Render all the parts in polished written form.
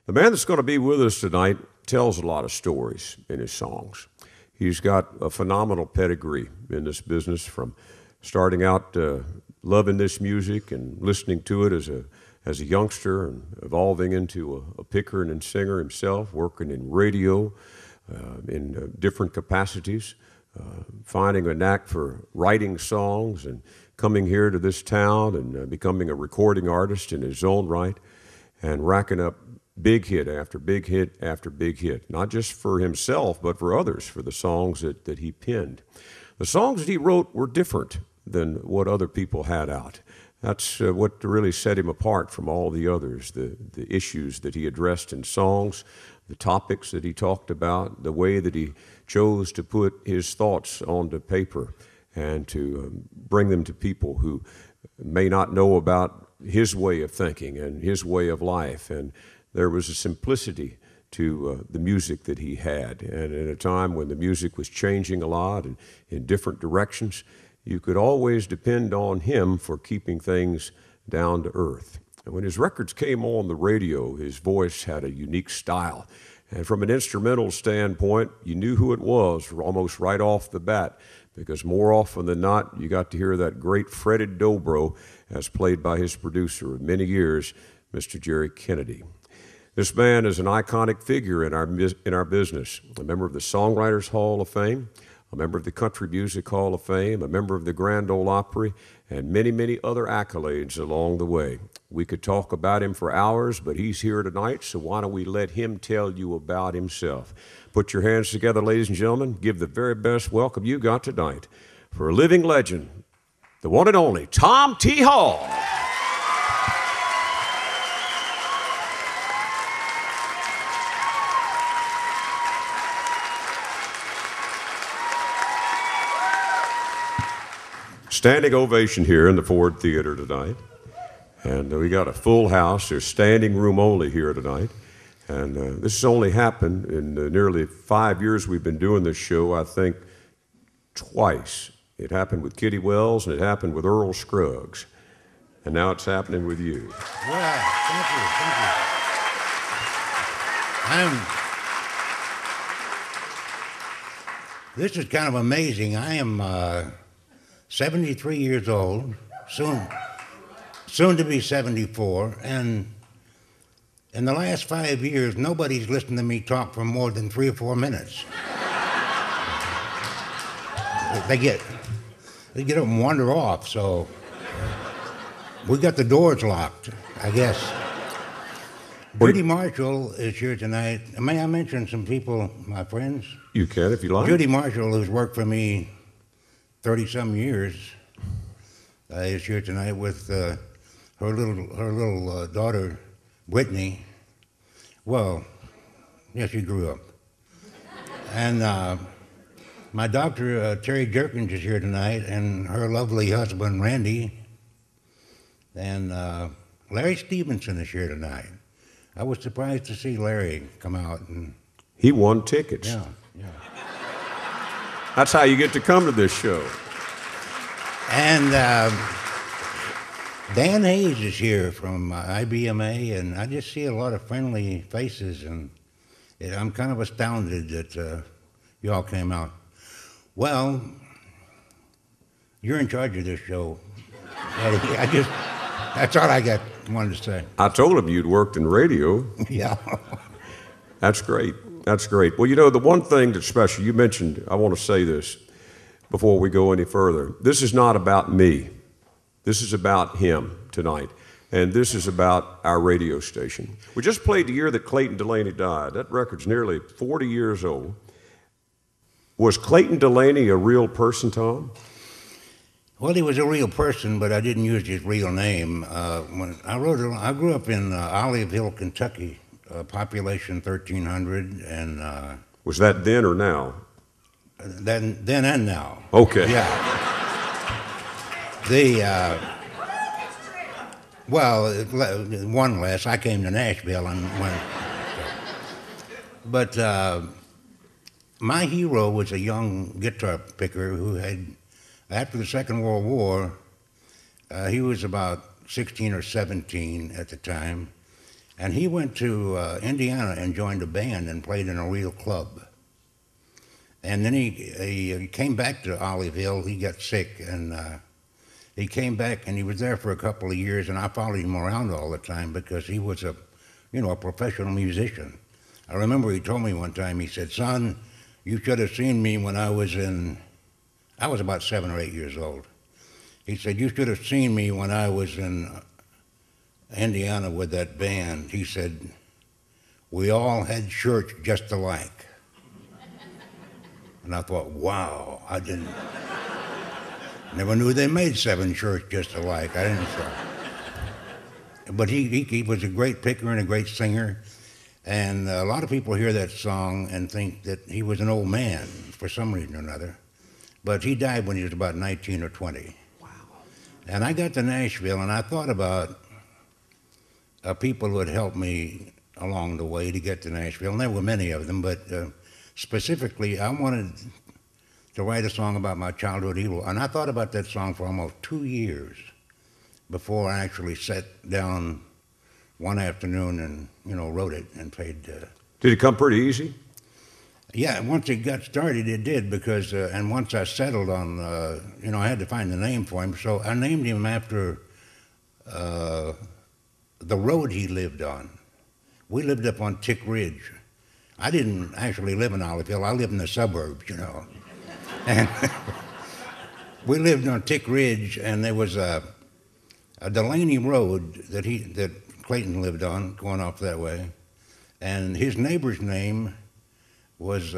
The man that's going to be with us tonight tells a lot of stories in his songs. He's got a phenomenal pedigree in this business, from starting out loving this music and listening to it as a youngster, and evolving into a picker and singer himself, working in radio in different capacities, finding a knack for writing songs, and coming here to this town and becoming a recording artist in his own right, and racking up big hit after big hit after big hit, not just for himself, but for others, for the songs that he penned. The songs that he wrote were different than what other people had out. That's what really set him apart from all the others, the issues that he addressed in songs, the topics that he talked about, the way that he chose to put his thoughts onto paper and to bring them to people who may not know about his way of thinking and his way of life. And there was a simplicity to the music that he had. And at a time when the music was changing a lot and in different directions, you could always depend on him for keeping things down to earth. And when his records came on the radio, his voice had a unique style. And from an instrumental standpoint, you knew who it was almost right off the bat, because more often than not, you got to hear that great fretted dobro as played by his producer of many years, Mr. Jerry Kennedy. This man is an iconic figure in our business, a member of the Songwriters Hall of Fame, a member of the Country Music Hall of Fame, a member of the Grand Ole Opry, and many, many other accolades along the way. We could talk about him for hours, but he's here tonight, so why don't we let him tell you about himself. Put your hands together, ladies and gentlemen. Give the very best welcome you got tonight for a living legend, the one and only Tom T. Hall. Standing ovation here in the Ford Theater tonight. And we got a full house. There's standing room only here tonight. And this has only happened in nearly 5 years we've been doing this show, I think, twice. It happened with Kitty Wells, and it happened with Earl Scruggs. And now it's happening with you. Well, thank you. This is kind of amazing. I am 73 years old, soon to be 74, and in the last 5 years, nobody's listened to me talk for more than 3 or 4 minutes. They get up and wander off, so we got the doors locked, I guess. Judy Marshall is here tonight. May I mention some people, my friends? You can, if you like. Judy Marshall, who's worked for me 30-some years, is here tonight with her little daughter, Whitney. Well, yeah, she grew up. And my doctor, Terry Jerkins, is here tonight, and her lovely husband, Randy. And Larry Stevenson is here tonight. I was surprised to see Larry come out. And he won tickets. Yeah. That's how you get to come to this show. And Dan Hayes is here from IBMA, and I just see a lot of friendly faces, and I'm kind of astounded that you all came out. Well, you're in charge of this show. That's all I wanted to say. I told him you'd worked in radio. Yeah. That's great. That's great. Well, you know, the one thing that's special, you mentioned, I want to say this before we go any further. This is not about me. This is about him tonight. And this is about our radio station. We just played the year that Clayton Delaney died. That record's nearly 40 years old. Was Clayton Delaney a real person, Tom? Well, he was a real person, but I didn't use his real name. When I grew up in Olive Hill, Kentucky. Population 1,300, and was that then or now? Then and now. Okay. Yeah. One less. I came to Nashville and went. But my hero was a young guitar picker who had, after the Second World War, he was about 16 or 17 at the time. And he went to Indiana and joined a band and played in a real club. And then he came back to Olive Hill. He got sick, and he came back, and he was there for a couple of years, and I followed him around all the time because he was a professional musician. I remember he told me one time, he said, "Son, you should have seen me when I was about 7 or 8 years old." He said, "You should have seen me when I was in Indiana with that band." He said, "We all had shirts just alike." And I thought, wow, never knew they made 7 shirts just alike. I didn't know. But he was a great picker and a great singer. And a lot of people hear that song and think that he was an old man for some reason or another. But he died when he was about 19 or 20. Wow. And I got to Nashville, and I thought about people who had helped me along the way to get to Nashville. And there were many of them, but specifically, I wanted to write a song about my childhood hero. And I thought about that song for almost 2 years before I actually sat down one afternoon and, wrote it and played. Did it come pretty easy? Yeah, once it got started, it did, because, and once I settled on, I had to find a name for him, so I named him after the road he lived on. We lived up on Tick Ridge. I didn't actually live in Olive Hill. I lived in the suburbs, And we lived on Tick Ridge, and there was a Delaney Road that Clayton lived on, going off that way. And his neighbor's name was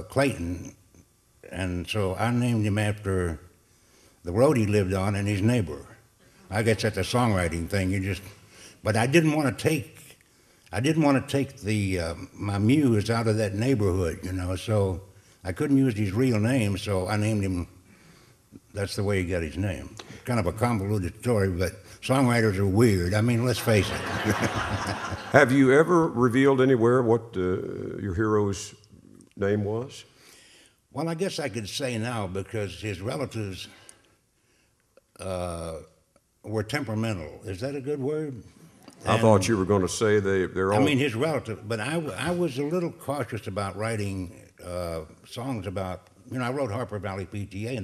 Clayton, and so I named him after the road he lived on and his neighbor. I guess that's a songwriting thing. But I didn't want to take my muse out of that neighborhood, So I couldn't use his real name, so I named him. That's the way he got his name. Kind of a convoluted story, but songwriters are weird. I mean, let's face it. Have you ever revealed anywhere what your hero's name was? Well, I guess I could say now, because his relatives were temperamental. Is that a good word? I thought you were going to say they're all... I mean, his relative, but I was a little cautious about writing songs about, I wrote Harper Valley PTA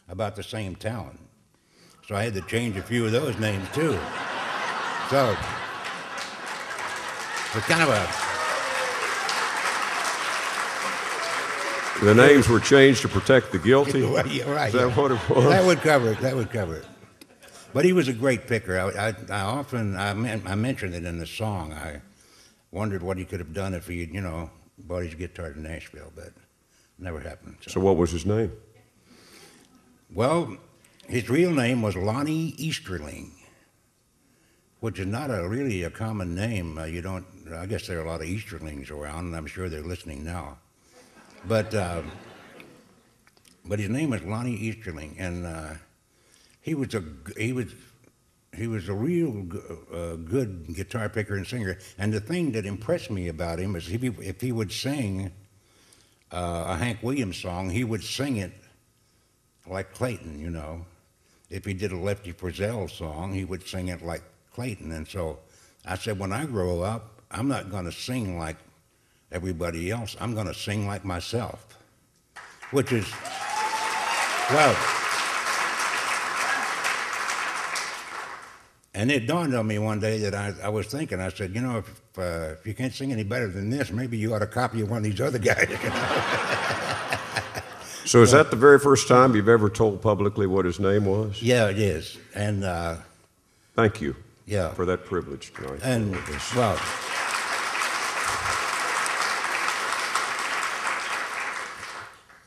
about the same town. So I had to change a few of those names too. So it's kind of The names were changed to protect the guilty? Yeah, right. Is that what it was? That would cover it. But he was a great picker. I mentioned it in the song. I wondered what he could have done if he had, brought his guitar to Nashville, but never happened. So what was his name? Well, his real name was Lonnie Easterling, which is not really a common name. I guess there are a lot of Easterlings around, and I'm sure they're listening now. But his name was Lonnie Easterling, and he was a real good guitar picker and singer. And the thing that impressed me about him is if he would sing a Hank Williams song, he would sing it like Clayton, If he did a Lefty Frizzell song, he would sing it like Clayton. And so I said, when I grow up, I'm not going to sing like everybody else. I'm going to sing like myself, which is, well, and it dawned on me one day that I was thinking, I said, if you can't sing any better than this, maybe you ought to copy one of these other guys. So is that the very first time you've ever told publicly what his name was? Yeah, it is. And thank you. Yeah. For that privilege tonight. And well,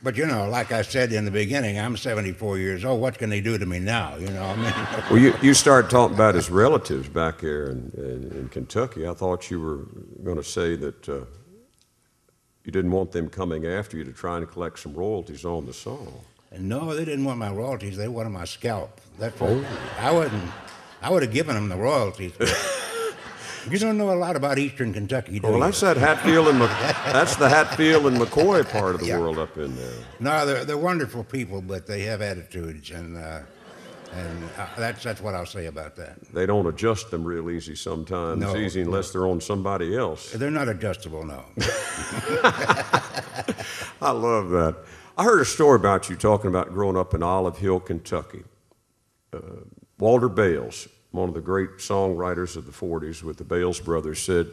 but like I said in the beginning, I'm 74 years old. What can they do to me now? Well, you started talking about his relatives back there in Kentucky. I thought you were going to say that you didn't want them coming after you to try and collect some royalties on the song. And no, they didn't want my royalties. They wanted my scalp. I would have given them the royalties. You don't know a lot about Eastern Kentucky, do you? Well, that's that Hatfield and that's the Hatfield and McCoy part of the world up in there. No, they're wonderful people, but they have attitudes, and And that's what I'll say about that. They don't adjust them real easy sometimes, No, easy unless they're on somebody else. They're not adjustable, no. I love that. I heard a story about you talking about growing up in Olive Hill, Kentucky. Walter Bales, one of the great songwriters of the 40s with the Bales brothers, said,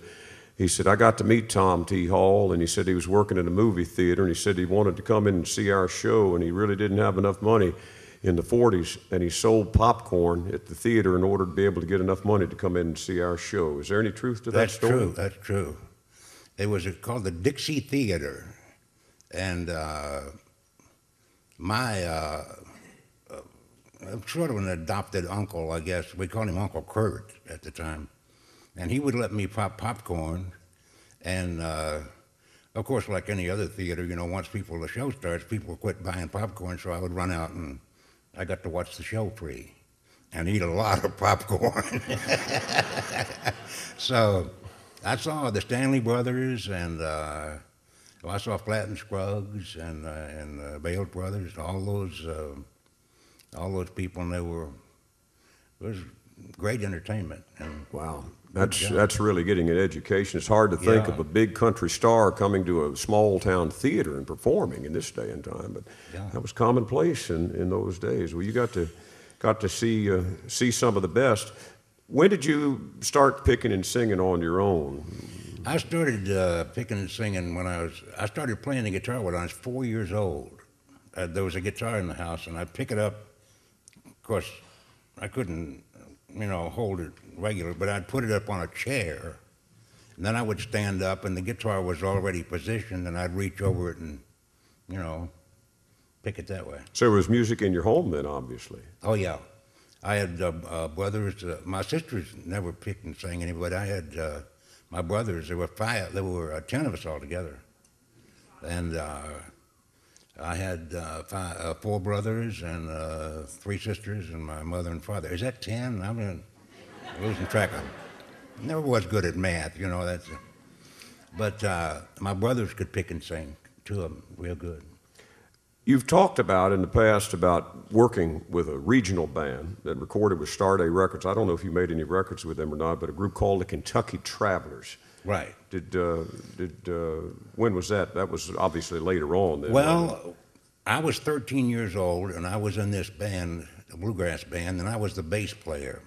I got to meet Tom T. Hall, and he said he was working in a movie theater, and he said he wanted to come in and see our show, and he really didn't have enough money in the 40s, and he sold popcorn at the theater in order to be able to get enough money to come in and see our show. Is there any truth to that story? That's true. It was called the Dixie Theater, and my sort of an adopted uncle, I guess, we called him Uncle Kurt at the time, and he would let me pop popcorn, and of course, like any other theater, once the show starts, people quit buying popcorn, so I would run out and I got to watch the show free and eat a lot of popcorn. So I saw the Stanley Brothers, and I saw Flatt and Scruggs and Bales Brothers, all those people, and it was great entertainment. And wow. That's really getting an education. It's hard to think of a big country star coming to a small town theater and performing in this day and time, but that was commonplace in those days. Well, you got to see some of the best. When did you start picking and singing on your own? I started picking and singing when I started playing the guitar when I was 4 years old. There was a guitar in the house, and I'd pick it up. Of course, I couldn't hold it regular, but I'd put it up on a chair, and then I would stand up, and the guitar was already positioned, and I'd reach over it and, pick it that way. So there was music in your home then, obviously. Oh, yeah. I had brothers. My sisters never picked and sang any, but I had my brothers. There were 10 of us all together, and I had 4 brothers and 3 sisters and my mother and father. Is that 10? I'm losing track of them. Never was good at math, But my brothers could pick and sing, 2 of them, real good. You've talked about in the past about working with a regional band that recorded with Star Day Records. I don't know if you made any records with them or not, but a group called the Kentucky Travelers. Right. When was that? That was obviously later on then. Well, I was 13 years old, and I was in this band, a bluegrass band, and I was the bass player.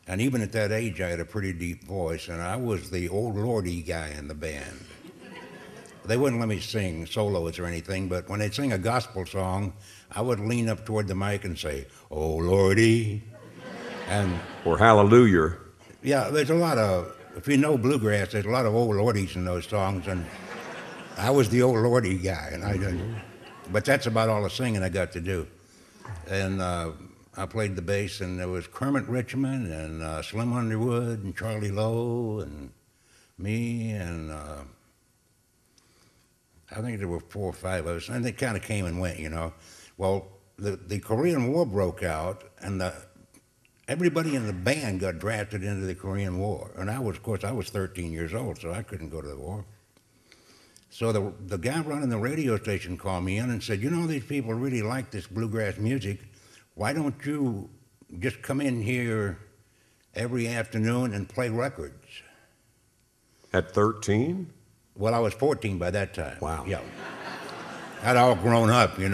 And even at that age, I had a pretty deep voice, and I was the old lordy guy in the band. They wouldn't let me sing solos or anything, but when they'd sing a gospel song, I would lean up toward the mic and say, "Oh, Lordy," or Hallelujah. Yeah, there's a lot of, if you know bluegrass, there's a lot of old lordies in those songs, and I was the old lordy guy, and but that's about all the singing I got to do. And I played the bass, and there was Kermit Richmond and Slim Underwood and Charlie Lowe and me, and I think there were 4 or 5 of us, and they kind of came and went, Well, the Korean War broke out, and everybody in the band got drafted into the Korean War. And I was 13 years old, so I couldn't go to the war. So the guy running the radio station called me in and said, these people really like this bluegrass music. Why don't you just come in here every afternoon and play records? At 13? Well, I was 14 by that time. Wow. Yeah. I'd all grown up, And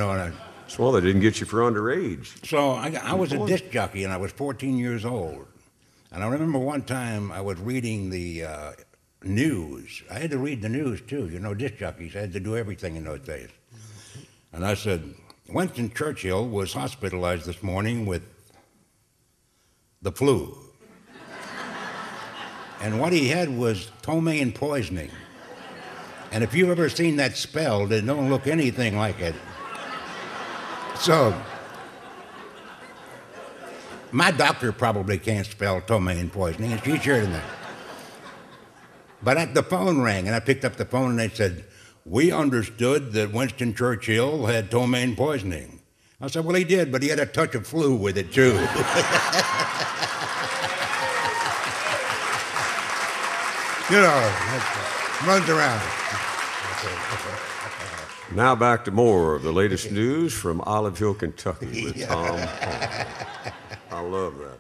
Well, they didn't get you for underage. So I was a disc jockey, and I was 14 years old. And I remember one time I was reading the news. I had to read the news, too. Disc jockeys had to do everything in those days. And I said, Winston Churchill was hospitalized this morning with the flu. And what he had was ptomaine poisoning. And if you've ever seen that spelled, it don't look anything like it. So, my doctor probably can't spell ptomaine poisoning, and she's sure than that. But the phone rang, and I picked up the phone, and they said, "We understood that Winston Churchill had ptomaine poisoning." I said, "Well, he did, but he had a touch of flu with it, too." Runs around. Now back to more of the latest news from Olive Hill, Kentucky with Tom Hall. I love that.